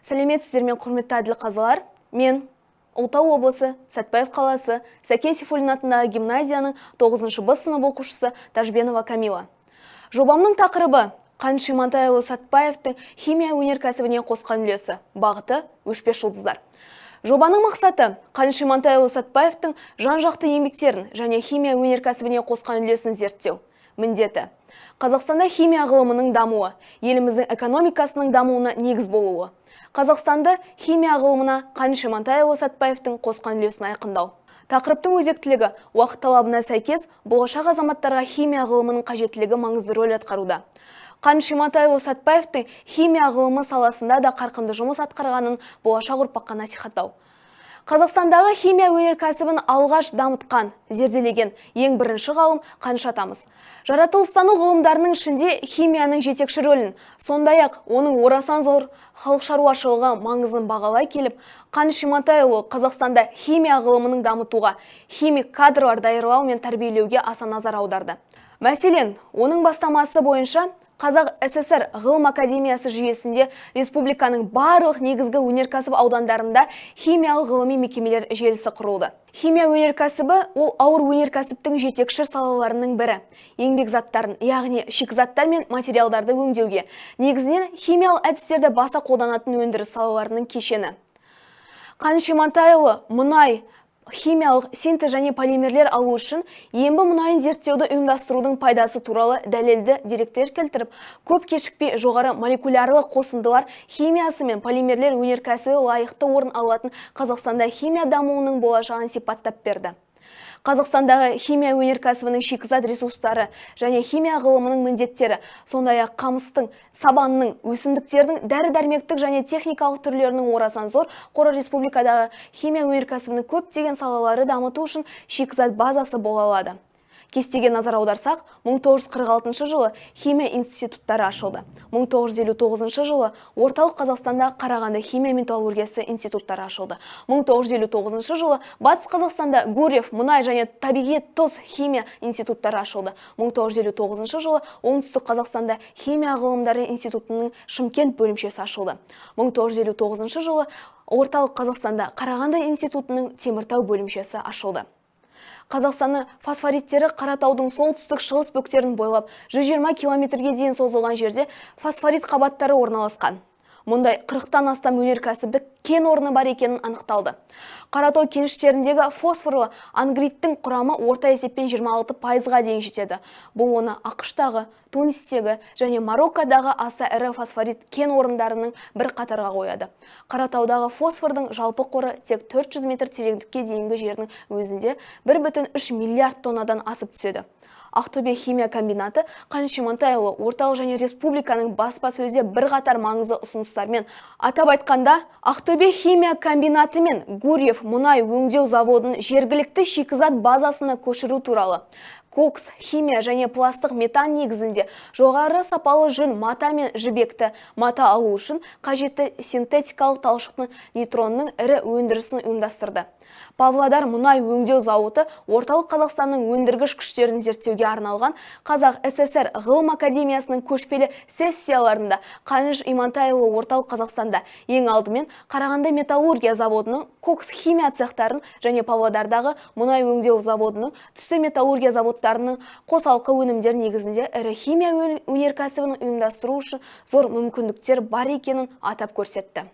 Сәлеметсіздер мен құрметті әділ қазылар. Мен Ұлытау облысы, Сәтпаев қаласы, Сәкен Сейфуллин атындағы гимназияның 9-шы Б сынып оқушысы Тажбенова Камила. Жобамның тақырыбы Қаныш Имантайұлы Сәтпаевтың химия өнеркәсібіне қосқан үлесі, бағыты өшпес жұлдыздар. Жобаның мақсаты Қаныш Имантайұлы Сәтпаевтың жан-жақты еңбектерін және химия өнеркәсібіне қосқан үлесін зерттеу. Міндеті Қазақстанда химия ғылымының дамуы, еліміздің экономикасының дамуына негіз болуы. Қазақстанды химия ғылымына Қаныш Имантайұлы Сәтпаевтың қосқан үлесін айқындау. Тақырыптың өзектілігі уақыт талабына сәйкес болашақ азаматтарға химия ғылымының қажеттілігі маңызды рөл атқаруда. Қаныш Имантайұлы Сәтпаевтың химия ғылымы саласында да қарқынды жұмыс атқарғанын болашақ ұрпаққа насихаттау. Қазақстандағы химия өнеркәсібін алғаш дамытқан, зерделеген ең бірінші ғалым Қаныш атамыз. Жаратылыстану ғылымдарының ішінде химияның жетекші рөлін, сондай-ақ оның орасан зор халық шаруашылығы маңызын бағалай келіп, Қаныш Имантайұлы Қазақстанда химия ғылымының дамытуға, химик кадрлар даярлау мен тәрбиелеуге аса назар аударды. Мәселен, оның бастамасы бойынша Қазақ СССР ғылым академиясы жүйесінде республиканың барлық негізгі өнеркәсіп аудандарында химиялық ғылыми мекемелер желісі құрылды. Химия өнеркәсібі ол ауыр өнеркәсіптің жетекші салаларының бірі. Еңбек заттарын, яғни шикізаттар мен материалдарды өңдеуге, негізінен химиялық әдістерді баса қолданатын өндіріс салаларының кешені. Қаныш Имантайұлы мұнай, химиялық синтез және полимерлер алу үшін ембі мұнайын зерттеуді ұйымдастырудың пайдасы туралы дәлелді деректер келтіріп, көп кешікпей жоғары молекулярлық қосындылар химиясы мен полимерлер өнеркәсібі лайықты орын алатын Қазақстанда химия дамуының болашағын сипаттап берді. Қазақстандағы химия өнеркәсібінің шикізат ресурстары және химия ғылымының міндеттері, сондай-ақ қамыстың, сабанның, өсімдіктердің дәрі-дәрмектік және техникалық түрлерінің орасан зор қоры республикадағы химия өнеркәсібінің көптеген салалары дамыту үшін шикізат базасы бола алады. Кестеге назар аударсақ, 1946 жылы химия институттары ашылды. 1959 жылы орталық Қазақстанда Қарағанды химия металлургиясы институттары ашылды. 1959 жылы Батыс Қазақстанда Гурьев мұнай және табиғи тұз химия институттары ашылды. 1959 жылы оңтүстік Қазақстанда химия ғылымдары институтының Шымкент бөлімшесі ашылды. 1959 жылы орталық Қазақстанда Қарағанды институтының Теміртау бөлімшесі ашылды. Қазақстаны фосфориттері Қаратаудың солтүстік шығыс бөктерін бойлап 120 километрге дейін созылған жерде фосфорит қабаттары орналасқан. Мұндай 40-тан астам өнеркәсіптік кен орны бар екенін анықталды. Қаратау кеніштеріндегі фосфорлы ангидриттің құрамы орта есеппен 26%-ға дейін жетеді. Бұл оны ақш-тағы, Тунистегі және Мароккодағы аса ірі фосфорит кен орындарының бір қатарға қояды. Қаратаудағы фосфордың жалпы қоры тек 400 метр тереңдікке дейінгі жердің өзінде 1,3 миллиард тоннадан асып түседі. Ақтөбе химия комбинаты Қаныш Имантайұлы орталық және республиканың баспасөзде бірқатар маңызды ұсыныстармен, атап айтқанда, Ақтөбе химия комбинаты мен Гурьев мұнай өңдеу заводын жергілікті шикізат базасына көшіру туралы, кокс, химия және пластық метан негізінде жоғары сапалы жүн мата мен жібекті мата алу үшін қажетті синтетикалық талшықтың нейтронның ірі өндірісін ұйымдастырды. Павлодар мұнай өңдеу зауыты орталық Қазақстанның өндіргіш күштерін зерттеуге арналған Қазақ СССР ғылым академиясының көшпелі сессияларында Қаныш Имантайұлы орталық Қазақстанда ең алдымен Қарағанды металлургия заводының кокс химия цехтарын және Павлодардағы мұнай өңдеу заводының түсті металлургия заводтарының қосалқы өнімдер негізінде ірі химия өнеркәсібін ұйымдастыру үшін зор мүмкіндіктер бар екенін атап көрсетті.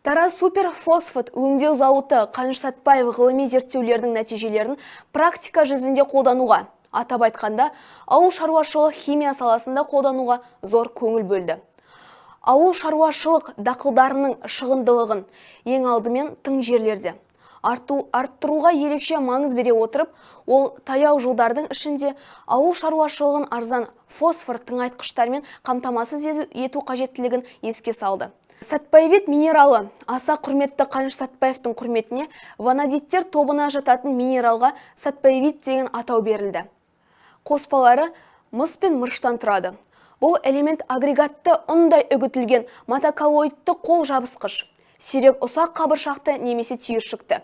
Тараз суперфосфат өңдеу зауыты Қаныш Сәтпаев ғылыми зерттеулердің нәтижелерін практика жүзінде қолдануға, атап айтқанда, ауыл шаруашылық химия саласында қолдануға зор көңіл бөлді. Ауыл шаруашылық дақылдарының шығындылығын ең алдымен тың жерлерде арттыруға ерекше маңыз бере отырып, ол таяу жылдардың ішінде ауыл шаруашылығын арзан фосфор тыңайтқыштармен қамтамасыз ету қажеттілігін еске салды. Сәтпаевит минералы аса құрметті Қаныш Сәтпаевтың құрметіне ванадиттер тобына жататын минералға сәтпаевит деген атау берілді. Қоспалары мыс пен мырыштан тұрады. Бұл элемент агрегатты ұндай үгітілген мотоколлоидты қол жабысқыш, сирек ұсақ қабыршақты немесе түйіршікті.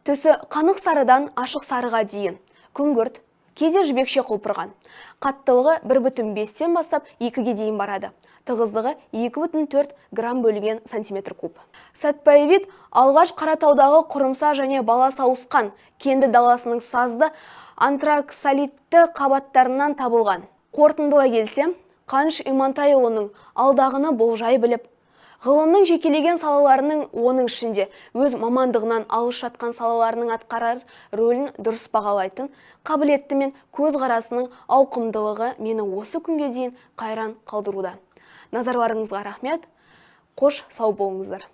Түсі қанық сарыдан ашық сарыға дейін, күңгірт, Кейде жібекше құлпырған. Қаттылығы 1,5-тен бастап 2-ге дейін барады. Тығыздығы 2,4 грамм бөлінген сантиметр куб. Сәтпаевит алғаш Қаратаудағы Құрымса және Балас ауысқан кенді даласының сазды антраксолитті қабаттарынан табылған. Қорытындыға келсем, Қаныш Имантайұлының алдағыны болжай біліп, ғылымның жекелеген салаларының, оның ішінде өз мамандығынан алыс жатқан салаларының атқарар рөлін дұрыс бағалайтын қабілетті мен көзқарасының ауқымдылығы мені осы күнге дейін қайран қалдыруда. Назарларыңызға рахмет. Қош сау болыңыздар.